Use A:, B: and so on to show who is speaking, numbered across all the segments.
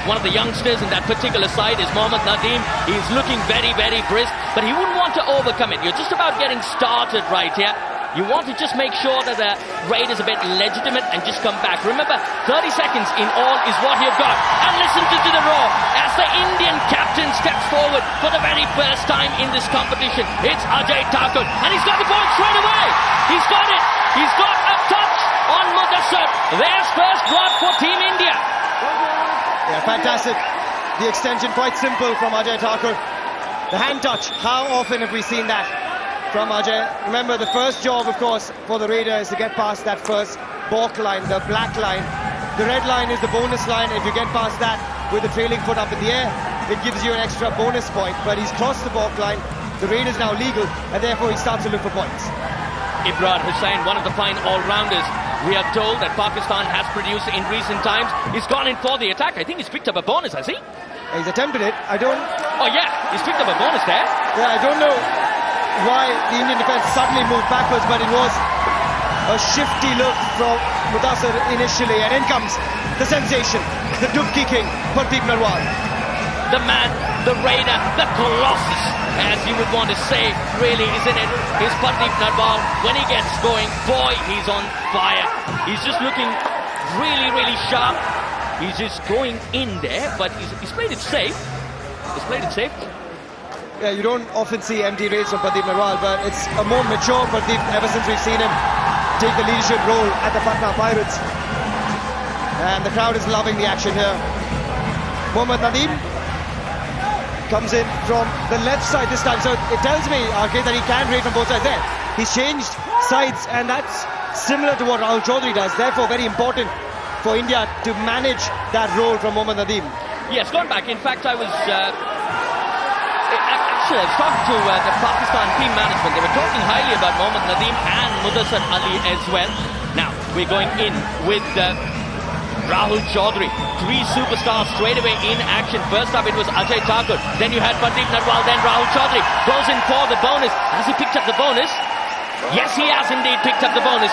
A: one of the youngsters in that particular side is Mohammad Nadeem. He's looking very, very brisk, but he wouldn't want to overcome it. You're just about getting started right here. You want to just make sure that the raid is a bit legitimate and just come back. Remember, 30 seconds in all is what you've got. And listen to the roar as the Indian captain steps forward for the very first time in this competition. It's Ajay Thakur, and he's got the ball straight away. He's got it. He's got a touch on Mudassar. There's first blood for Team India.
B: Yeah, fantastic. The extension quite simple from Ajay Thakur. The hand touch, how often have we seen that from Ajay? Remember, the first job, of course, for the raider is to get past that first balk line, the black line. The red line is the bonus line. If you get past that with the trailing foot up in the air, it gives you an extra bonus point. But he's crossed the balk line. The raid is now legal, and therefore he starts to look for points.
A: Ibrahim Hussain, one of the fine all-rounders we are told that Pakistan has produced in recent times. He's gone in for the attack. I think he's picked up a bonus, has he?
B: He's attempted it.
A: Oh yeah, he's picked up a bonus there.
B: Yeah, I don't know why the Indian defence suddenly moved backwards, but it was a shifty look from Mudassar initially, and in comes the sensation, the Dubki King, Pardeep Narwal.
A: The man, the raider, the colossus, as you would want to say, really, isn't it? Is Pardeep Narwal. When he gets going, boy, he's on fire. He's just looking really, really sharp. He's just going in there, but he's played it safe. He's played it safe.
B: Yeah, you don't often see empty raids from Pardeep Narwal, but it's a more mature Pardeep ever since we've seen him take the leadership role at the Patna Pirates. And the crowd is loving the action here. Mohammad Nadeem comes in from the left side this time, so it tells me, RK, that he can raid from both sides there. He's changed sides, and that's similar to what Rahul Chaudhary does, therefore very important for India to manage that role from Mohammad Nadeem.
A: Yes, gone back. In fact, I was talking to the Pakistan team management. They were talking highly about Mohammad Nadeem and Mudassar Ali as well. Now, we're going in with Rahul Chaudhary. Three superstars straight away in action. First up, it was Ajay Thakur. Then you had Pardeep Narwal. Then Rahul Chaudhary goes in for the bonus. Has he picked up the bonus? Yes, he has indeed picked up the bonus.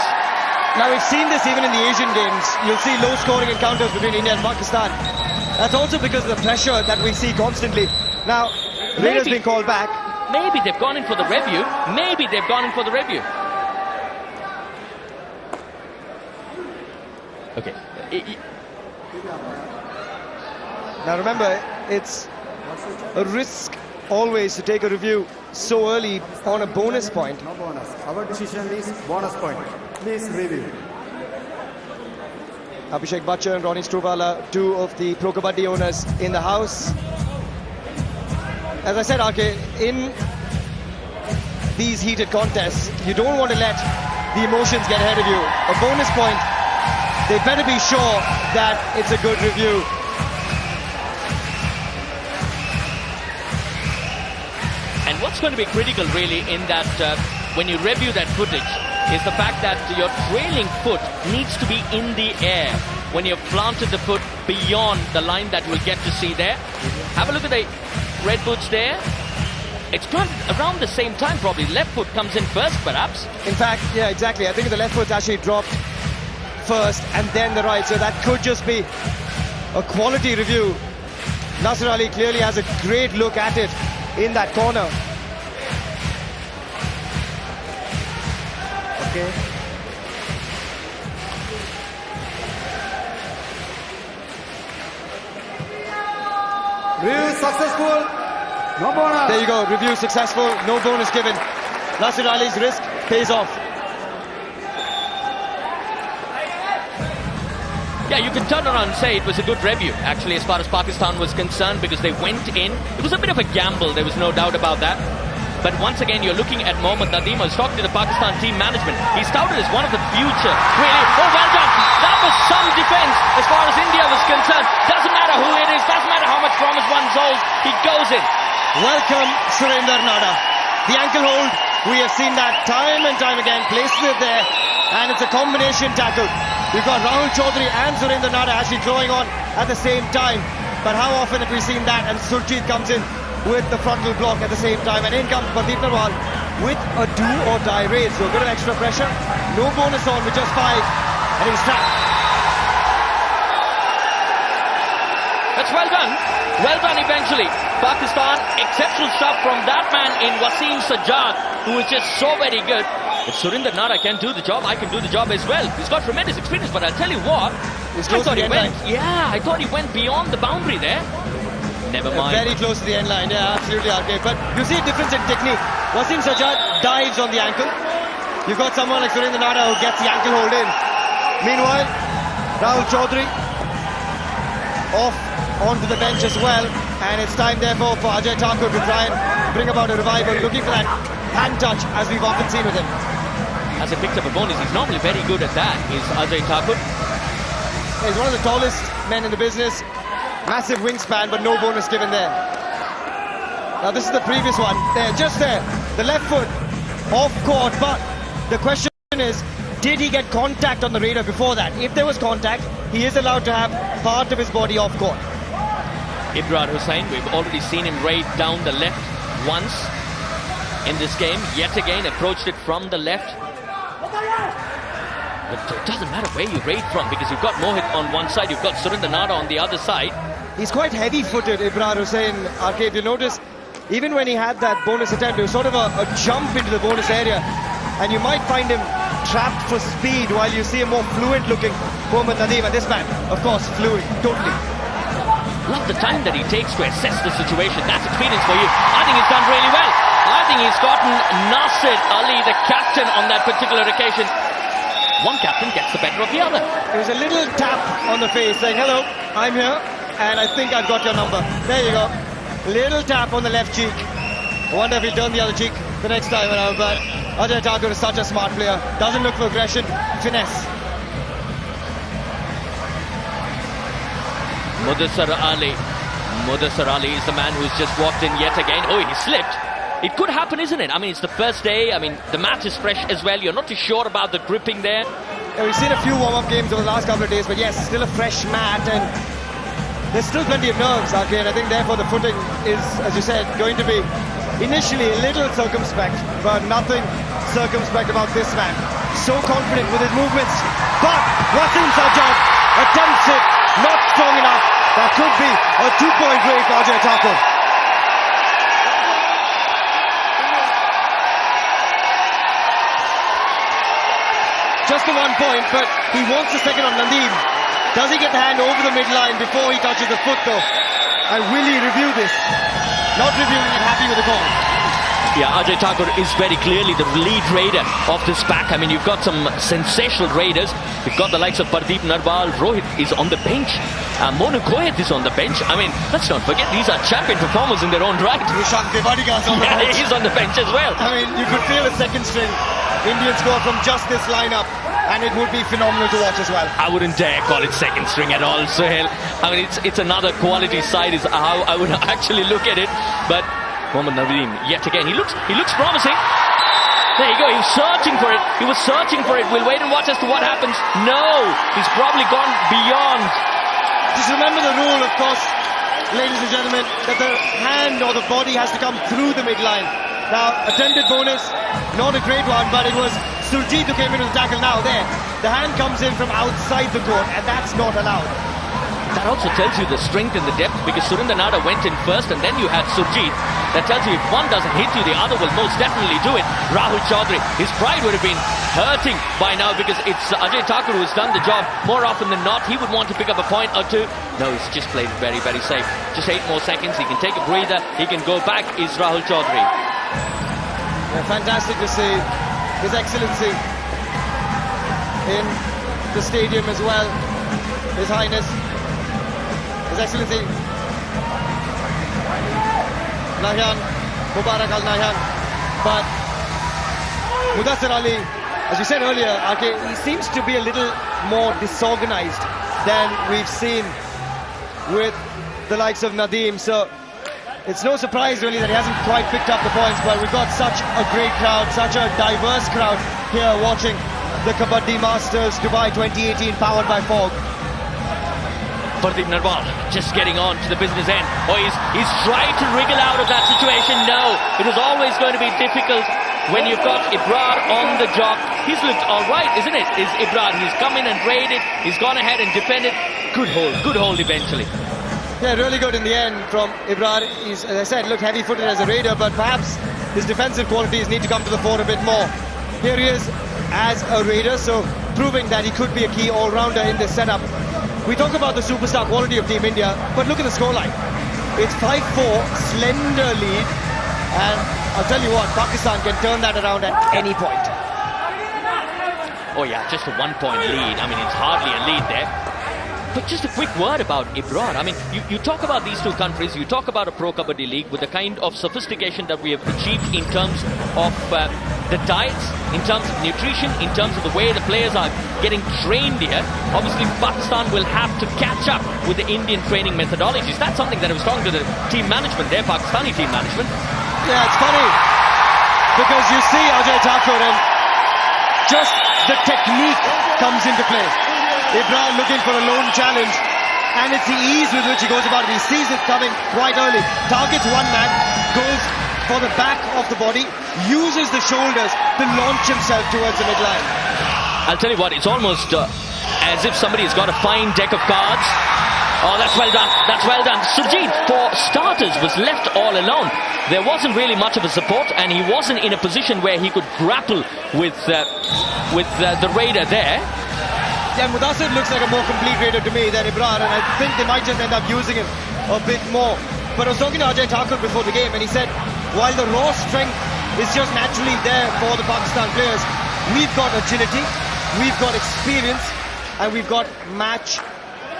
B: Now, we've seen this even in the Asian Games. You'll see low-scoring encounters between India and Pakistan. That's also because of the pressure that we see constantly. Now, Raiders being called back.
A: Maybe they've gone in for the review. Maybe they've gone in for the review. Okay.
B: Now, remember, it's a risk always to take a review so early on a bonus point.
C: No bonus. Our decision is bonus point. Please review.
B: Abhishek Bachchan and Ronnie Struvala, two of the Pro Kabaddi owners in the house. As I said, RK, in these heated contests, you don't want to let the emotions get ahead of you. A bonus point, they better be sure that it's a good review.
A: And what's going to be critical really in that when you review that footage is the fact that your trailing foot needs to be in the air when you've planted the foot beyond the line that we'll get to see there. Have a look at the red boots there. It's planted around the same time probably. Left foot comes in first perhaps.
B: In fact, yeah, exactly. I think the left foot's actually dropped first and then the right, so that could just be a quality review. Nasser Ali clearly has a great look at it in that corner. Okay.
C: Review successful. No bonus.
B: There you go. Review successful. No bonus given. Nasser Ali's risk pays off.
A: Yeah, you can turn around and say it was a good review, actually, as far as Pakistan was concerned, because they went in. It was a bit of a gamble, there was no doubt about that. But once again, you're looking at Mohammad Nadeem. I was talking to the Pakistan team management. He's touted as one of the future. Really, oh, well done. That was some defense as far as India was concerned. Doesn't matter who it is, doesn't matter how much promise one holds, he goes in.
B: Welcome, Surinder Nada. The ankle hold, we have seen that time and time again. Places it there, and it's a combination tackle. We've got Rahul Chaudhary and Surinder Nada actually drawing on at the same time. But how often have we seen that? And Surjit comes in with the frontal block at the same time. And in comes Pardeep Narwal with a do-or-die raid. So a bit of extra pressure. No bonus on with just 5. And he's trapped.
A: That's well done. Well done eventually. Pakistan, exceptional stuff from that man in Wasim Sajjad, who is just so very good. If Surinder Nara can do the job, I can do the job as well. He's got tremendous experience, but I'll tell you what, I thought he went beyond the boundary there. Never mind.
B: Very close to the end line, yeah, absolutely, arcade. But you see a difference in technique. Wasim Sajjad dives on the ankle. You've got someone like Surinder Nara who gets the ankle hold in. Meanwhile, Rahul Chaudhary off onto the bench as well, and it's time therefore for Ajay Thakur to try and bring about a revival, looking for that hand touch as we've often seen with him.
A: As he picked up a bonus, he's normally very good at that, is Ajay Thakur.
B: He's one of the tallest men in the business, massive wingspan, but no bonus given there. Now this is the previous one, there, just there, the left foot off court, but the question is, did he get contact on the radar before that? If there was contact, he is allowed to have part of his body off court.
A: Ibrad Hussain, we've already seen him raid down the left once in this game. Yet again, approached it from the left. But it doesn't matter where you raid from, because you've got Mohit on one side, you've got Surinder Nara on the other side.
B: He's quite heavy-footed, Ibrad Hussain, arcade. You notice, even when he had that bonus attempt, it was sort of a jump into the bonus area. And you might find him trapped for speed, while you see a more fluid-looking Mohammad Nadeem. And this man, of course, fluid, totally.
A: Love the time that he takes to assess the situation. That's experience for you. I think he's done really well. I think he's gotten Nasir Ali, the captain, on that particular occasion. One captain gets the better of the other.
B: There was a little tap on the face saying, hello, I'm here, and I think I've got your number. There you go. Little tap on the left cheek. I wonder if he'll turn the other cheek the next time around, but Ajay Thakur is such a smart player. Doesn't look for aggression, finesse.
A: Mudassar Ali. Mudassar Ali is the man who's just walked in yet again. Oh, he slipped. It could happen, isn't it? I mean, it's the first day. I mean, the mat is fresh as well. You're not too sure about the gripping there.
B: Yeah, we've seen a few warm-up games over the last couple of days, but yes, still a fresh mat, and there's still plenty of nerves, okay? And I think therefore the footing is, as you said, going to be initially a little circumspect, but nothing circumspect about this man. So confident with his movements, but Wasim Sajjad attempts it, not strong enough. That could be a 2-point break for Ajay Thakur. Just the 1 point, but he wants the second on Nadeem. Does he get the hand over the midline before he touches the foot though? And will he review this? Not reviewing it, happy with the call.
A: Yeah, Ajay Thakur is very clearly the lead raider of this pack. I mean, you've got some sensational raiders. You've got the likes of Pardeep Narwal. Rohit is on the bench. Monu Koyat is on the bench. I mean, let's not forget, these are champion performers in their own right.
B: Rishabh Devadiga's on the bench.
A: He's on the bench as well.
B: I mean, you could feel a second string Indian score from just this lineup, and it would be phenomenal to watch as well.
A: I wouldn't dare call it second string at all, Sohail. I mean, it's another quality side is how I would actually look at it. But Mohammad Nadeem, yet again, he looks promising. There you go, he was searching for it. He was searching for it. We'll wait and watch as to what happens. No, he's probably gone beyond.
B: Just remember the rule, of course, ladies and gentlemen, that the hand or the body has to come through the midline. Now, attempted bonus, not a great one, but it was Surjeet who came into the tackle. Now, there, the hand comes in from outside the court, and that's not allowed.
A: That also tells you the strength and the depth, because Surinder Nara went in first and then you had Surjeet. That tells you if one doesn't hit you, the other will most definitely do it. Rahul Chaudhary, his pride would have been hurting by now, because it's Ajay Thakur who's done the job more often than not. He would want to pick up a point or two. No, he's just played it very, very safe. Just 8 more seconds, he can take a breather, he can go back, is Rahul Chaudhary.
B: Yeah, fantastic to see His Excellency in the stadium as well. His Highness, His Excellency Nahyan, Mubarak Al Nahyan. But Mudassar Ali, as we said earlier, he seems to be a little more disorganized than we've seen with the likes of Nadeem. So it's no surprise really that he hasn't quite picked up the points, but we've got such a great crowd, such a diverse crowd here watching the Kabaddi Masters Dubai 2018 powered by Fog.
A: Pardeep Narwal just getting on to the business end. Oh, he's tried to wriggle out of that situation. No, it was always going to be difficult when you've got Ibrad on the job. He's looked all right, isn't it? Is Ibrad? He's come in and raided. He's gone ahead and defended. Good hold eventually.
B: Yeah, really good in the end from Ibrar. He's, as I said, looked heavy-footed as a Raider, but perhaps his defensive qualities need to come to the fore a bit more. Here he is as a Raider, so proving that he could be a key all-rounder in this setup. We talk about the superstar quality of Team India, but look at the scoreline. It's 5-4, slender lead, and I'll tell you what, Pakistan can turn that around at any point.
A: Oh yeah, just a 1-point lead. I mean, it's hardly a lead there. But just a quick word about Ibrar. I mean, you talk about these two countries, you talk about a Pro Kabaddi League with the kind of sophistication that we have achieved in terms of the diets, in terms of nutrition, in terms of the way the players are getting trained here. Obviously, Pakistan will have to catch up with the Indian training methodologies. That's something that I was talking to the team management there, Pakistani team management.
B: Yeah, it's funny, because you see Ajay Thakur and just the technique comes into play. Ibrar looking for a lone challenge, and it's the ease with which he goes about it. He sees it coming quite early, targets one man, goes for the back of the body, uses the shoulders to launch himself towards the midline.
A: I'll tell you what, it's almost as if somebody has got a fine deck of cards. Oh, that's well done, that's well done. Surjit, for starters, was left all alone. There wasn't really much of a support, and he wasn't in a position where he could grapple with the Raider there.
B: Yeah, Mudassir looks like a more complete Raider to me than Ibrar, and I think they might just end up using him a bit more. But I was talking to Ajay Thakur before the game, and he said, while the raw strength is just naturally there for the Pakistan players, we've got agility, we've got experience, and we've got match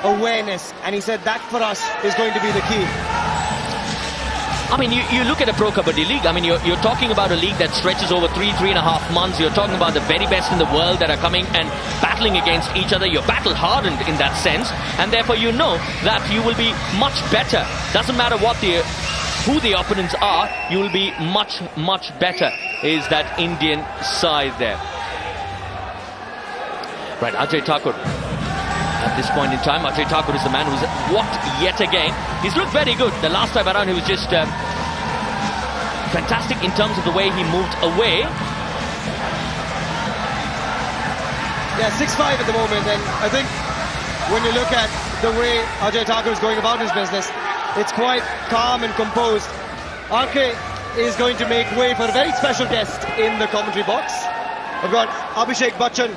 B: awareness. And he said that for us is going to be the key.
A: I mean, you look at a Pro Kabaddi League. I mean, you're talking about a league that stretches over 3.5 months. You're talking about the very best in the world that are coming and battling against each other. You're battle hardened in that sense, and therefore you know that you will be much better. Doesn't matter who the opponents are, you will be much better. Is that Indian side there? Right, Ajay Thakur. At this point in time, Ajay Thakur is the man who's walked yet again. He's looked very good. The last time around, he was just fantastic in terms of the way he moved away.
B: Yeah, 6-5 at the moment, and I think when you look at the way Ajay Thakur is going about his business, it's quite calm and composed. RK is going to make way for a very special guest in the commentary box. I've got Abhishek Bachchan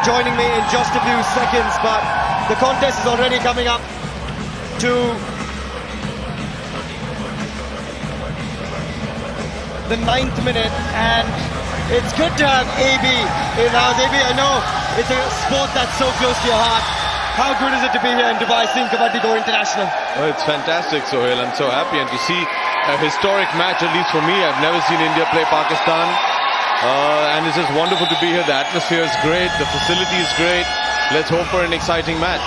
B: joining me in just a few seconds, but the contest is already coming up to the 9th minute, and it's good to have AB in the house. AB, I know it's a sport that's so close to your heart. How good is it to be here in Dubai seeing Kabaddi go international?
D: Well, it's fantastic, Sohail. I'm so happy, and to see a historic match, at least for me. I've never seen India play Pakistan. And it's just wonderful to be here. The atmosphere is great, the facility is great. Let's hope for an exciting match.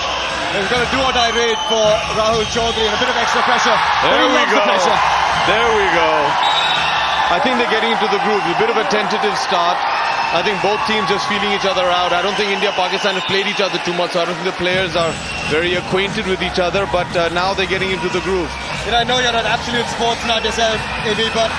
B: We've got a do-or-die raid for Rahul Chaudhary and a bit of extra pressure.
D: There we go.
B: The
D: there we go. I think they're getting into the groove. A bit of a tentative start. I think both teams just feeling each other out. I don't think India-Pakistan have played each other too much, so I don't think the players are very acquainted with each other, but now they're getting into the groove.
B: You know, I know you're an absolute sports nut yourself, AB, but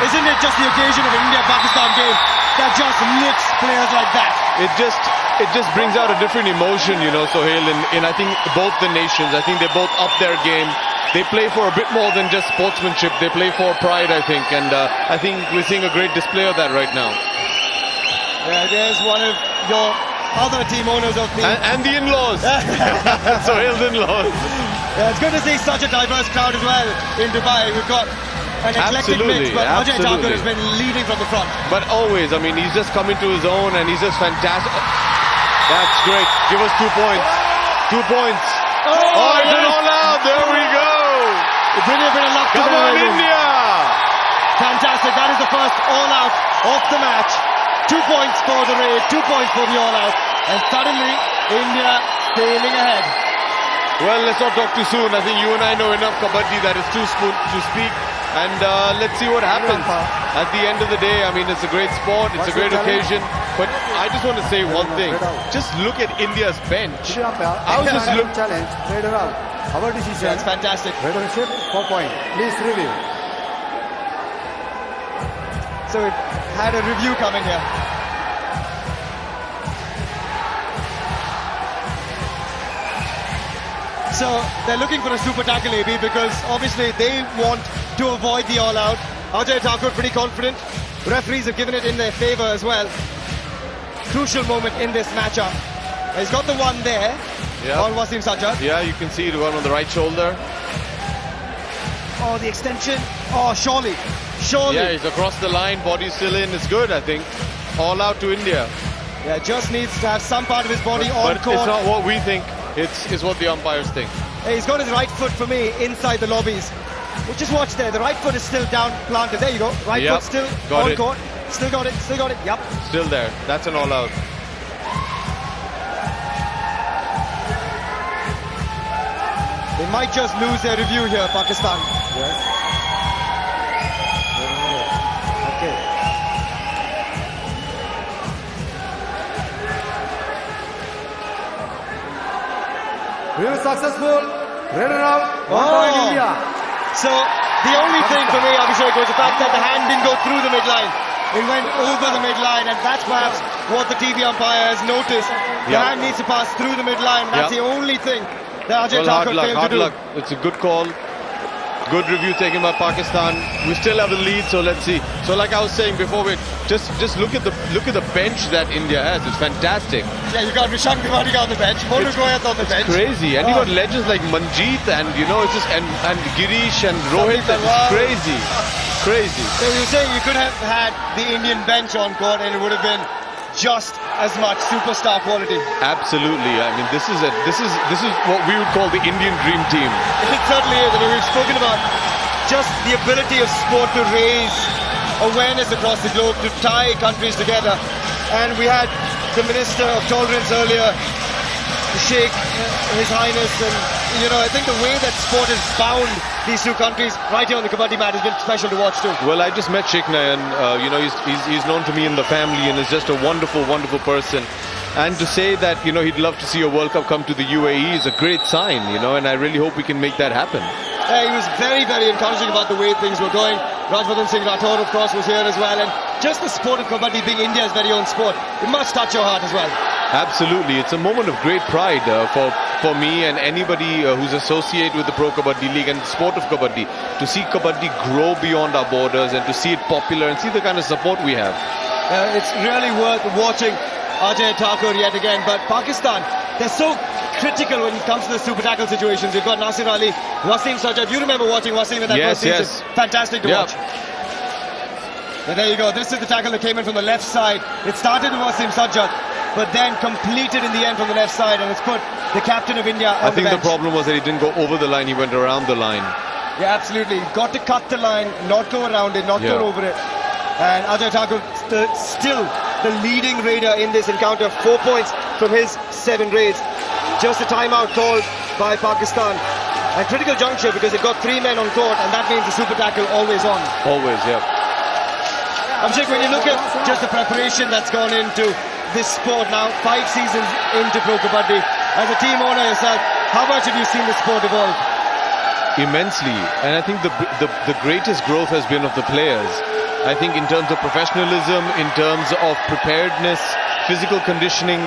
B: isn't it just the occasion of an India-Pakistan game that just lifts players like that?
D: It just brings out a different emotion, you know, Sohail, in I think both the nations. I think they both up their game. They play for a bit more than just sportsmanship. They play for pride, I think, and I think we're seeing a great display of that right now.
B: Yeah, there's one of your other team owners of the...
D: And the in-laws. Sohail's in-laws.
B: Yeah, it's good to see such a diverse crowd as well in Dubai. We've got an eclectic mix, but Ajay Thakur has been leading from the front.
D: But always, I mean, he's just come into his own and he's just fantastic. That's great. Give us 2 points. 2 points. Oh, it's an all-out. There we go.
B: Bring a bit of luck.
D: Come on, India.
B: Fantastic. That is the first all-out of the match. 2 points for the raid, 2 points for the all-out. And suddenly, India sailing ahead.
D: Well, let's not talk too soon. I think you and I know enough Kabaddi that it's too soon to speak. And let's see what happens. At the end of the day, I mean, it's a great sport, it's a great occasion. But I just want to say one thing. Just look at India's bench. I was just looking.
C: Challenge, Raider out. Our decision.
B: That's fantastic.
C: Raidership, 4 points. Please review.
B: So we've had a review coming here. So they're looking for a super tackle, AB, because obviously they want to avoid the all-out. Ajay Thakur pretty confident. Referees have given it in their favour as well. Crucial moment in this matchup. He's got the one there on Wasim Sajjad.
D: Yeah, you can see it one on the right shoulder.
B: Oh, the extension. Oh, surely.
D: Yeah, he's across the line, body still in. It's good, I think. All out to India.
B: Yeah, just needs to have some part of his body on
D: but
B: court.
D: It's not what we think. It's what the umpires think.
B: Hey, he's got his right foot for me inside the lobbies. Well, just watch there. The right foot is still down planted. There you go. Right foot still on court. Still got it. Still got it. Yep.
D: Still there. That's an all out.
B: They might just lose their review here, Pakistan.
C: Yes. Okay. Review successful. Red and out. 1 point India.
B: So the only thing for me, Abhishek, was the fact that the hand didn't go through the midline. It went over the midline, and that's perhaps what the TV umpire has noticed. The hand needs to pass through the midline. That's the only thing that Ajay Thakur failed to do.
D: Hard luck. It's a good call. Good review taken by Pakistan. We still have the lead, so let's see. So like I was saying before, just look at the bench that India has. It's fantastic.
B: Yeah, you got Vishank Tiwari on the bench, Monu Goyat on the bench.
D: Crazy. And you got legends like Manjeet and it's just and Girish and Rohit. It's crazy. Crazy.
B: So you're saying you could have had the Indian bench on court and it would have been just as much superstar quality.
D: Absolutely. I mean, this is what we would call the Indian dream team.
B: It certainly is. I mean, we've spoken about just the ability of sport to raise awareness across the globe, to tie countries together. And we had the Minister of Tolerance earlier, the Sheikh, His Highness, and I think the way that sport has bound these two countries right here on the Kabaddi mat has been special to watch too.
D: Well, I just met Sheikh Nayan. He's known to me in the family and is just a wonderful, wonderful person. And to say that he'd love to see a World Cup come to the UAE is a great sign. And I really hope we can make that happen.
B: He was very, very encouraging about the way things were going. Rajvardhan Singh Rathore, of course, was here as well. And just the sport of Kabaddi being India's very own sport, it must touch your heart as well.
D: Absolutely. It's a moment of great pride for me and anybody who's associated with the Pro Kabaddi League and the sport of Kabaddi. To see Kabaddi grow beyond our borders and to see it popular and see the kind of support we have.
B: It's really worth watching Ajay Thakur yet again. But Pakistan, they're so critical when it comes to the super tackle situations. You've got Nasir Ali, Wasim Sajjad. You remember watching Wasim in that first season?
D: Yes.
B: Fantastic to watch. But there you go. This is the tackle that came in from the left side. It started with Wasim Sajjad, but then completed in the end from the left side, and it's put the captain of India on
D: I think
B: the bench.
D: The problem was that he didn't go over the line, he went around the line.
B: Yeah, absolutely. Got to cut the line, not go around it, not go over it. And Ajay Thakur still the leading raider in this encounter. 4 points from his 7 raids. Just a timeout called by Pakistan. A critical juncture because they've got 3 men on court, and that means the super tackle always on.
D: Always, yeah.
B: Abhishek, when you look at just the preparation that's gone into this sport now, 5 seasons into Pro Kabaddi, as a team owner yourself, how much have you seen the sport evolve?
D: Immensely, and I think the greatest growth has been of the players. I think in terms of professionalism, in terms of preparedness, physical conditioning,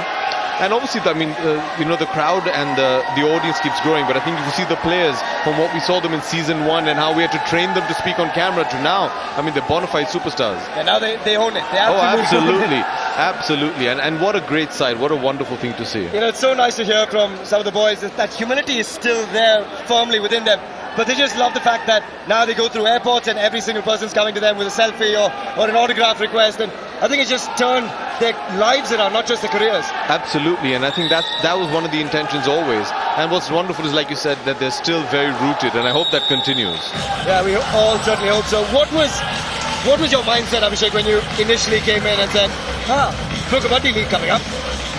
D: and obviously, I mean, the crowd and the audience keeps growing. But I think if you see the players from what we saw them in season 1 and how we had to train them to speak on camera to now, I mean, they're bona fide superstars.
B: And now they own it. They
D: absolutely, absolutely. And what a great sight! What a wonderful thing to see.
B: It's so nice to hear from some of the boys that humility is still there firmly within them. But they just love the fact that now they go through airports and every single person's coming to them with a selfie or an autograph request. And I think it's just turned their lives around, not just their careers.
D: Absolutely, and I think that was one of the intentions always. And what's wonderful is, like you said, that they're still very rooted, and I hope that continues.
B: Yeah, we all certainly hope so. What was your mindset, Abhishek, when you initially came in and said, Pro Kabaddi League coming up?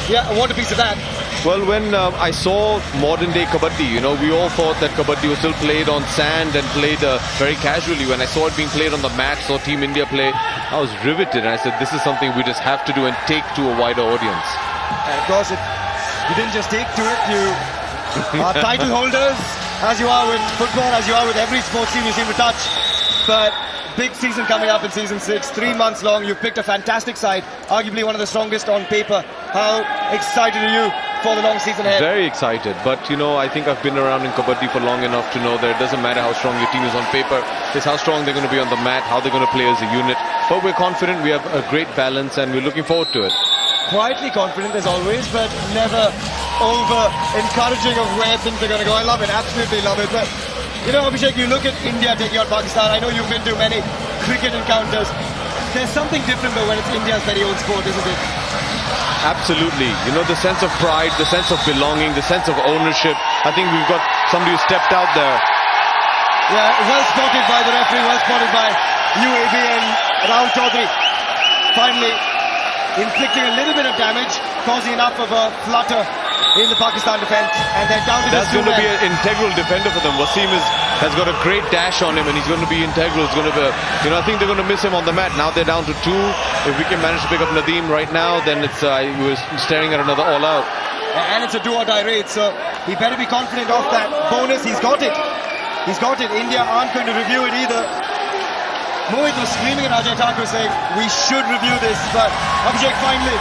B: Yeah, I want a piece of that.
D: Well, when I saw modern day Kabaddi, we all thought that Kabaddi was still played on sand and played very casually. When I saw it being played on the mat, saw Team India play, I was riveted, and I said, this is something we just have to do and take to a wider audience.
B: And of course, you didn't just take to it, you are title holders, as you are with football, as you are with every sports team you seem to touch. But big season coming up in season 6, 3 months long. You've picked a fantastic side, arguably one of the strongest on paper. How excited are you for the long season ahead?
D: Very excited, but you know, I think I've been around in Kabaddi for long enough to know that it doesn't matter how strong your team is on paper, it's how strong they're going to be on the mat, how they're going to play as a unit. But we're confident, we have a great balance, and we're looking forward to it.
B: Quietly confident as always, but never over encouraging of where things are going to go. I love it, absolutely love it. But you know, Abhishek, you look at India taking out Pakistan. I know you've been to many cricket encounters. There's something different though when it's India's very own sport, isn't it?
D: Absolutely. You know, the sense of pride, the sense of belonging, the sense of ownership. I think we've got somebody who stepped out there.
B: Yeah, well spotted by the referee, well spotted by UAB and Rahul Chaudhary. Finally inflicting a little bit of damage, causing enough of a flutter in the Pakistan defence, and they're down to
D: That's going to be an integral defender for them. Wasim has got a great dash on him, and he's going to be integral. It's going to be, you know, I think they're going to miss him on the mat. Now they're down to 2. If we can manage to pick up Nadeem right now, then it's we're staring at another all-out.
B: And it's a do-or-die raid, so he better be confident of that bonus. He's got it. He's got it. India aren't going to review it either. Mohit was screaming at Ajay Thakur saying, we should review this, but Abhishek, finally,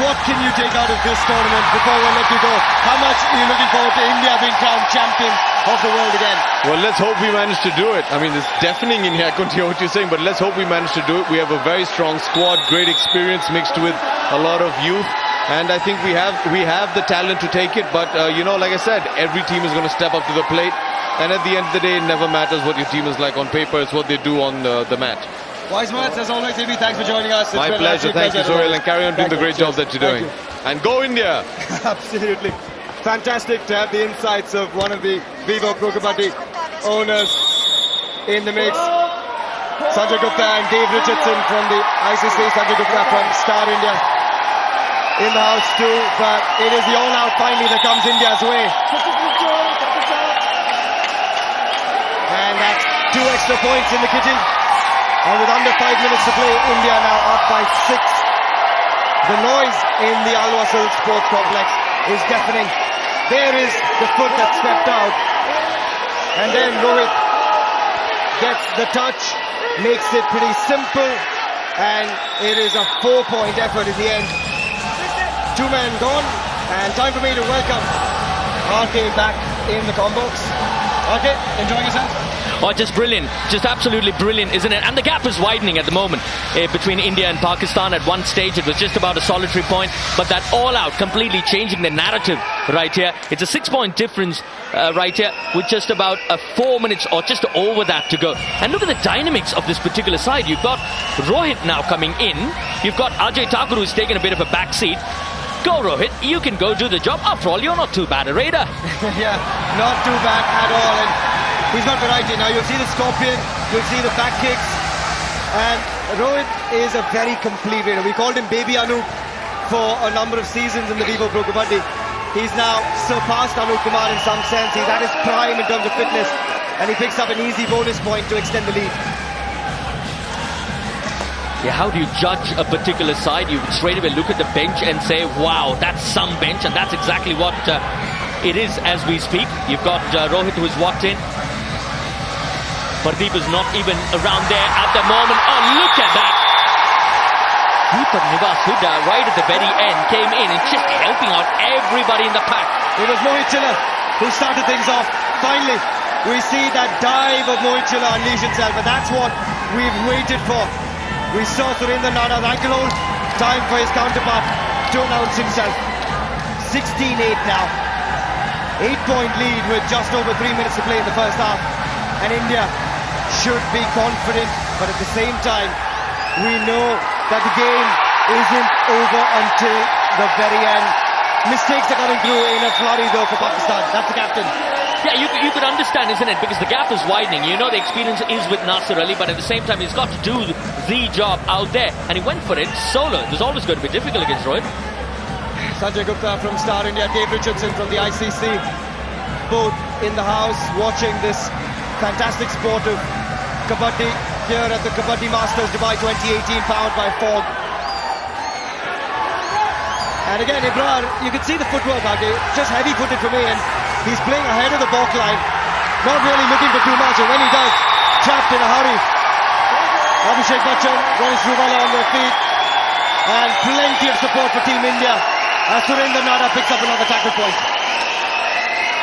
B: what can you take out of this tournament before we let you go? How much are you looking forward to India being crowned champion of the world again?
D: Well, let's hope we manage to do it. I mean, it's deafening in here. I couldn't hear what you're saying, but let's hope we manage to do it. We have a very strong squad, great experience mixed with a lot of youth. And I think we have the talent to take it. But, you know, like I said, every team is going to step up to the plate. And at the end of the day, it never matters what your team is like on paper. It's what they do on the mat.
B: Wise words as always, Amy. Thanks for joining us.
D: My pleasure. Thank you, Sohail, and carry on doing the great job that you're doing. And go India!
B: Absolutely. Fantastic to have the insights of one of the Vivo Pro Kabaddi owners in the mix. Sanjay Gupta and Dave Richardson from the ICC. Sanjay Gupta from Star India in the house too. But it is the all-out finally that comes India's way. And that's 2 extra points in the kitty. And with under 5 minutes to play, India now up by 6. The noise in the Al Wasl Sports Complex is deafening. There is the foot that stepped out. And then Rohit gets the touch, makes it pretty simple. And it is a 4-point effort in the end. 2 men gone. And time for me to welcome RK back in the combos. RK, enjoying yourself?
A: Oh, just brilliant. Just absolutely brilliant, isn't it? And the gap is widening at the moment between India and Pakistan. At one stage, it was just about a solitary point. But that all-out, completely changing the narrative right here. It's a 6-point difference right here with just about 4 minutes or just over that to go. And look at the dynamics of this particular side. You've got Rohit now coming in. You've got Ajay Thakur, who's taken a bit of a back seat. Go, Rohit. You can go do the job. After all, you're not too bad a raider.
B: Yeah, not too bad at all. And he's got variety. Now you'll see the scorpion, you'll see the back kicks. And Rohit is a very complete raider. We called him Baby Anup for a number of seasons in the Vivo Pro Kabaddi. He's now surpassed Anup Kumar in some sense. He's at his prime in terms of fitness. And he picks up an easy bonus point to extend the lead.
A: Yeah, how do you judge a particular side? You straight away look at the bench and say, wow, that's some bench. And that's exactly what it is as we speak. You've got Rohit, who's walked in. Pardeep is not even around there at the moment. Oh, look at that. Deepak Nivas Huda right at the very end came in and just helping out everybody in the pack.
B: It was Mohit Chilla who started things off. Finally, we see that dive of Mohit Chilla unleash itself. And that's what we've waited for. We saw Surinder Nada's ankle hold. Time for his counterpart to announce himself. 16-8 now. 8-point lead with just over 3 minutes to play in the first half. And India should be confident, but at the same time, we know that the game isn't over until the very end. Mistakes are coming through in a flurry though for Pakistan. That's the captain.
A: Yeah, you could understand, isn't it? Because the gap is widening. You know the experience is with Nasir Ali, but at the same time, he's got to do the job out there. And he went for it solo. It was always going to be difficult against Rohit.
B: Sanjay Gupta from Star India, Dave Richardson from the ICC, both in the house watching this fantastic sport of Kabaddi here at the Kabaddi Masters Dubai 2018, powered by Fog. And again, Ibrar, you can see the footwork, just heavy-footed for me, and he's playing ahead of the balk line, not really looking for too much, and when he does, trapped in a hurry. Abhishek Bachchan, Ganesh Ruvala on their feet, and plenty of support for Team India. Surinder Nada picks up another tackle point.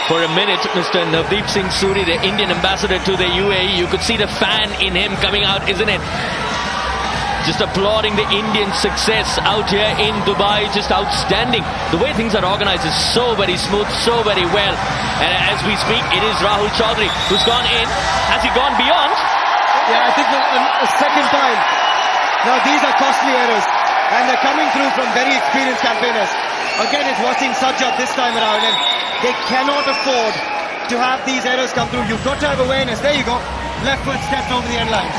A: For a minute, Mr. Navdeep Singh Suri, the Indian ambassador to the UAE, you could see the fan in him coming out, isn't it? Just applauding the Indian success out here in Dubai, just outstanding. The way things are organized is so very smooth, so very well. And as we speak, it is Rahul Chaudhary who's gone in. Has he gone beyond?
B: Yeah, I think a second time. Now these are costly errors, and they're coming through from very experienced campaigners. Again, it's Wasim Sajjad this time around, and they cannot afford to have these errors come through. You've got to have awareness. There you go. Left foot steps over the end line.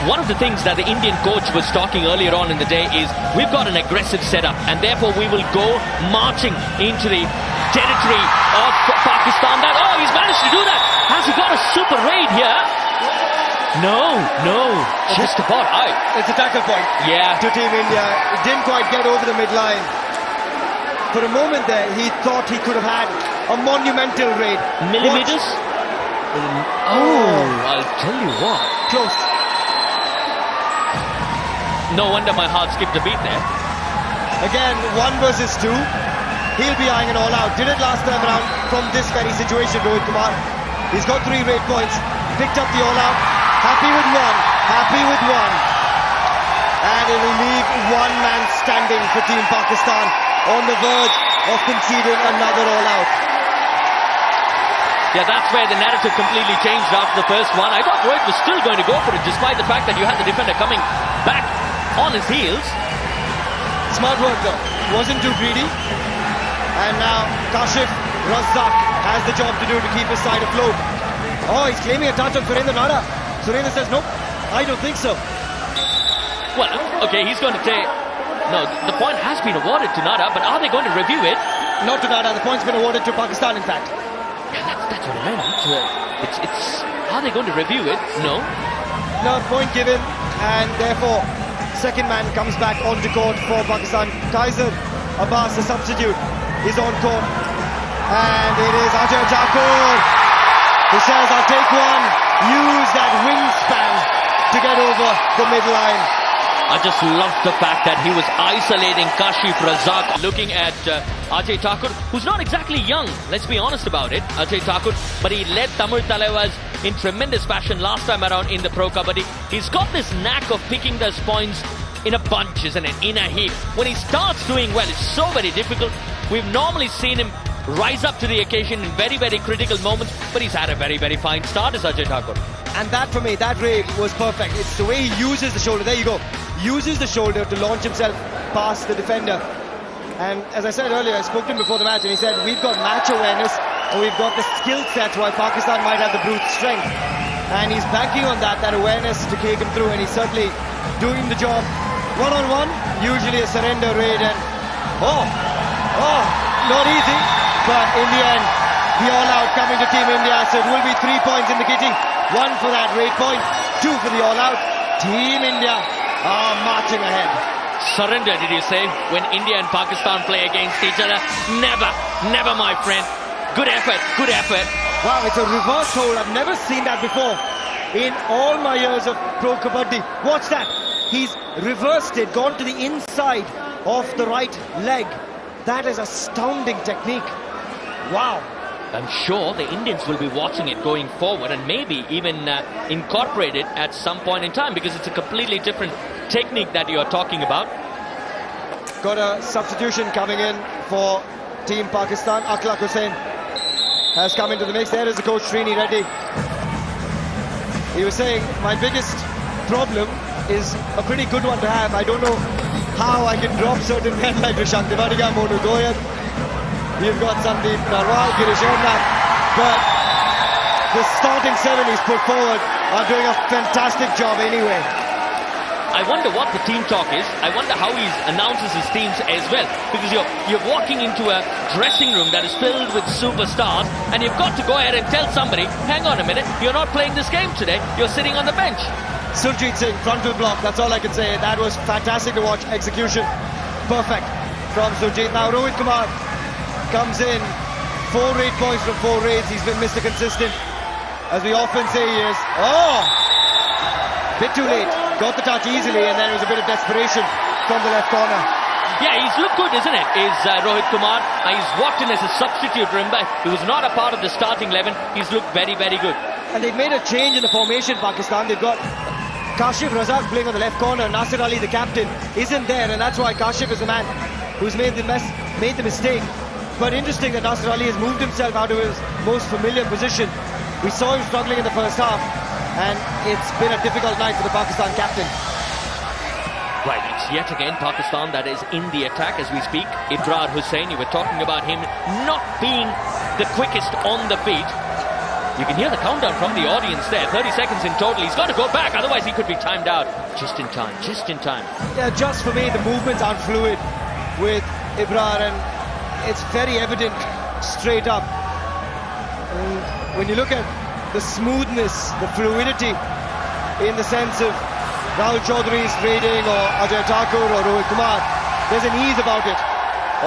A: One of the things that the Indian coach was talking earlier on in the day is we've got an aggressive setup and therefore we will go marching into the territory of Pakistan. He's managed to do that. Has he got a super raid here? No, just about out.
B: It's a tackle point.
A: Yeah.
B: To Team India. It didn't quite get over the midline. For a moment there, he thought he could have had a monumental raid.
A: Millimeters? I'll tell you what.
B: Close.
A: No wonder my heart skipped a beat there.
B: Again, 1 versus 2. He'll be eyeing an all-out. Did it last time around from this very situation, Rohit Kumar. He's got 3 raid points. Picked up the all-out. Happy with 1. Happy with 1. And it will leave 1 man standing for Team Pakistan on the verge of conceding another all-out.
A: Yeah, that's where the narrative completely changed after the first one. I thought Rohit was still going to go for it despite the fact that you had the defender coming back on his heels.
B: Smart work though, wasn't too greedy. And now Kashif Razzaq has the job to do to keep his side afloat. He's claiming a touch on Surinder Nada. Surinder says nope, I don't think so.
A: Well, okay, he's going to take... No, the point has been awarded to Nada, but are they going to review it?
B: Not to Nada, the point's been awarded to Pakistan in fact.
A: Yeah, that's what I meant. Are they going to review it? No.
B: No, point given, and therefore second man comes back onto court for Pakistan. Kaiser Abbas, the substitute, is on court. And it is Ajay Thakur who says, I'll take one, use that wingspan to get over the midline.
A: I just love the fact that he was isolating Kashif Razzaq, looking at Ajay Thakur, who's not exactly young, let's be honest about it, Ajay Thakur, but he led Tamil Talaiwas in tremendous fashion last time around in the Pro Kabaddi. He's got this knack of picking those points in a bunch, isn't it, in a heap. When he starts doing well, it's so very difficult. We've normally seen him rise up to the occasion in very, very critical moments, but he's had a very, very fine start as Ajay Thakur.
B: And that for me, that raid was perfect. It's the way he uses the shoulder. There you go. Uses the shoulder to launch himself past the defender. And as I said earlier, I spoke to him before the match and he said, we've got match awareness and we've got the skill sets while Pakistan might have the brute strength. And he's banking on that awareness to take him through, and he's certainly doing the job. One-on-one, usually a surrender raid, and not easy. But in the end, the all-out coming to Team India, so it will be 3 points in the kitty. 1 for that raid point, 2 for the all-out. Team India are marching ahead.
A: Surrender, did you say? When India and Pakistan play against each other? Never, my friend. Good effort, good effort.
B: Wow, it's a reverse hold. I've never seen that before in all my years of Pro Kabaddi. Watch that. He's reversed it, gone to the inside of the right leg. That is astounding technique. Wow.
A: I'm sure the Indians will be watching it going forward and maybe even incorporate it at some point in time, because it's a completely different technique that you're talking about.
B: Got a substitution coming in for Team Pakistan. Akhlaq Hussain has come into the mix. There is the coach, Srini Reddy. He was saying, my biggest problem is a pretty good one to have. I don't know how I can drop certain men like Rishabh Devadiga, Monu Goyal. You've got Sandeep Narwal, Girish Ornath, but the starting 7 he's put forward are doing a fantastic job anyway.
A: I wonder what the team talk is. I wonder how he announces his teams as well, because you're walking into a dressing room that is filled with superstars, and you've got to go ahead and tell somebody, hang on a minute, you're not playing this game today, you're sitting on the bench.
B: Surjit Singh, frontal block, that's all I can say. That was fantastic to watch. Execution, perfect from Surjit. Now Rohit Kumar comes in, 4 raid points from 4 raids. He's been Mr. Consistent, as we often say he is. Bit too late, got the touch easily, and then it was a bit of desperation from the left corner.
A: Yeah, he's looked good, isn't it? Is Rohit Kumar. He's walked in as a substitute, remember? He was not a part of the starting 11. He's looked very, very good.
B: And they've made a change in the formation, Pakistan. They've got Kashif Razak playing on the left corner. Nasir Ali, the captain, isn't there, and that's why Kashif is the man who's made the mistake. But interesting that Nasir Ali has moved himself out of his most familiar position. We saw him struggling in the first half, and it's been a difficult night for the Pakistan captain.
A: Right, it's yet again Pakistan that is in the attack as we speak. Ibrahim Hussain, you were talking about him not being the quickest on the feet. You can hear the countdown from the audience there. 30 seconds in total. He's got to go back, otherwise he could be timed out. Just in time, just in time.
B: Yeah, just for me, the movements aren't fluid with Ibrahim, and it's very evident straight up. When you look at the smoothness, the fluidity, in the sense of Rahul Chaudhary's raiding or Ajay Thakur or Rohit Kumar, there's an ease about it.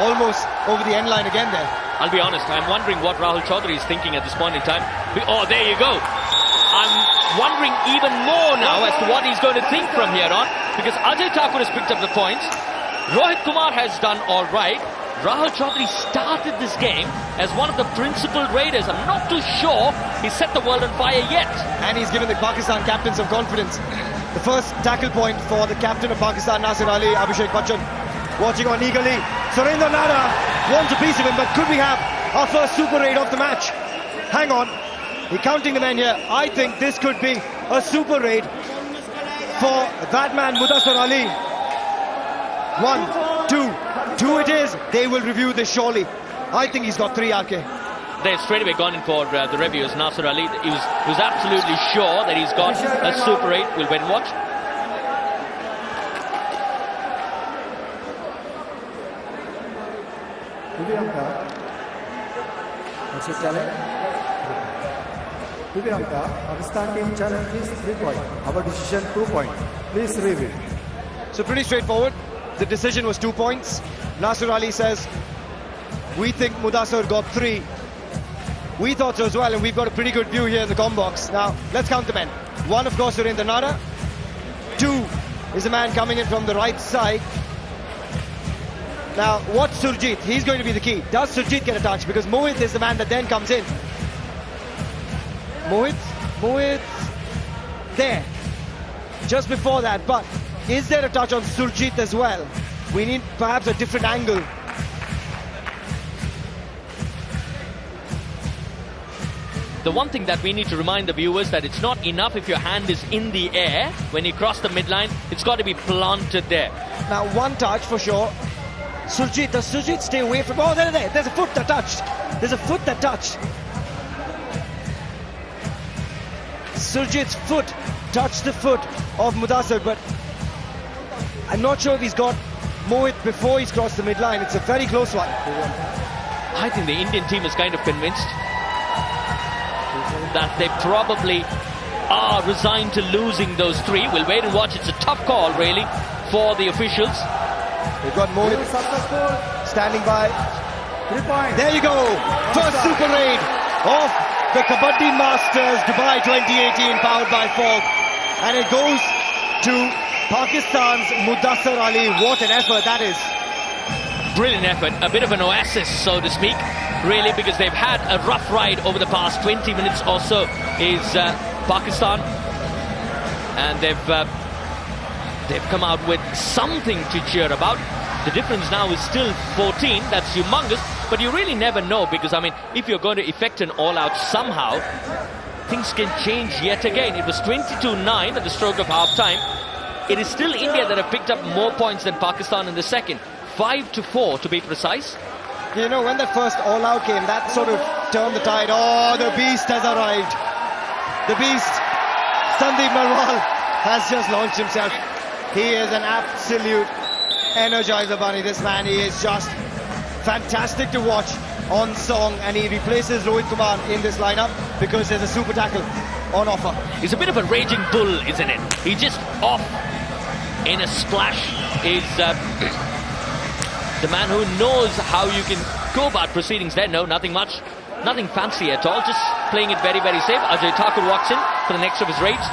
B: Almost over the end line again there.
A: I'll be honest, I'm wondering what Rahul Chaudhary is thinking at this point in time. Oh, there you go. I'm wondering even more now as to what he's going to think from here on, because Ajay Thakur has picked up the points. Rohit Kumar has done all right. Rahul Chaudhary started this game as one of the principal raiders. I'm not too sure he's set the world on fire yet.
B: And he's given the Pakistan captain some confidence. The first tackle point for the captain of Pakistan, Nasir Ali, Abhishek Bachchan, watching on eagerly. Surendra Nara wants a piece of him, but could we have our first super raid of the match? Hang on, he's counting the men here. I think this could be a super raid for that man, Mudassar Ali. 1, 2, 2 it is. They will review this surely. I think he's got 3, RK.
A: They've straight away gone in for the reviews. Nasir Ali, he was absolutely sure that he's got a Super 8. We'll wait and watch.
C: Pakistan team challenge is 3 points. Our decision 2 points. Please review.
B: So pretty straightforward. The decision was 2 points. Nasir Ali says, we think Mudassar got 3. We thought so as well, and we've got a pretty good view here in the comm box. Now, let's count the men. 1, of course, Surendra Nara. 2 is a man coming in from the right side. Now, what's Surjit? He's going to be the key. Does Surjit get a touch? Because Mohit is the man that then comes in. Mohit, there. Just before that, but is there a touch on Surjit as well? We need perhaps a different angle.
A: The one thing that we need to remind the viewers that it's not enough if your hand is in the air. When you cross the midline, it's got to be planted there.
B: Now, one touch for sure. Surjit, does Surjit stay away from... Oh, there's a foot that touched. There's a foot that touched. Surjit's foot touched the foot of Mudassar, but I'm not sure if he's got Mohit before he's crossed the midline. It's a very close one.
A: I think the Indian team is kind of convinced that they probably are resigned to losing those 3. We'll wait and watch. It's a tough call, really, for the officials.
B: They've got Mohit standing by.
C: 3 points.
B: There you go. First super raid of the Kabaddi Masters Dubai 2018, powered by Falk. And it goes to Pakistan's Mudassar Ali. What an effort that is.
A: Brilliant effort. A bit of an oasis, so to speak, really, because they've had a rough ride over the past 20 minutes or so is Pakistan. And they've come out with something to cheer about. The difference now is still 14. That's humongous. But you really never know, because, I mean, if you're going to effect an all-out somehow, things can change yet again. It was 22-9 at the stroke of half-time. It is still India that have picked up more points than Pakistan in the second. 5-4 to be precise.
B: You know, when that first all-out came, that sort of turned the tide. Oh, the beast has arrived. The beast, Sandeep Narwal, has just launched himself. He is an absolute energizer bunny, this man. He is just fantastic to watch on song, and he replaces Rohit Kumar in this lineup because there's a super tackle on offer.
A: He's a bit of a raging bull, isn't it? He's just off in a splash. Is the man who knows how you can go about proceedings there. No, nothing much, nothing fancy at all, just playing it very, very safe. Ajay Thakur walks in for the next of his raids.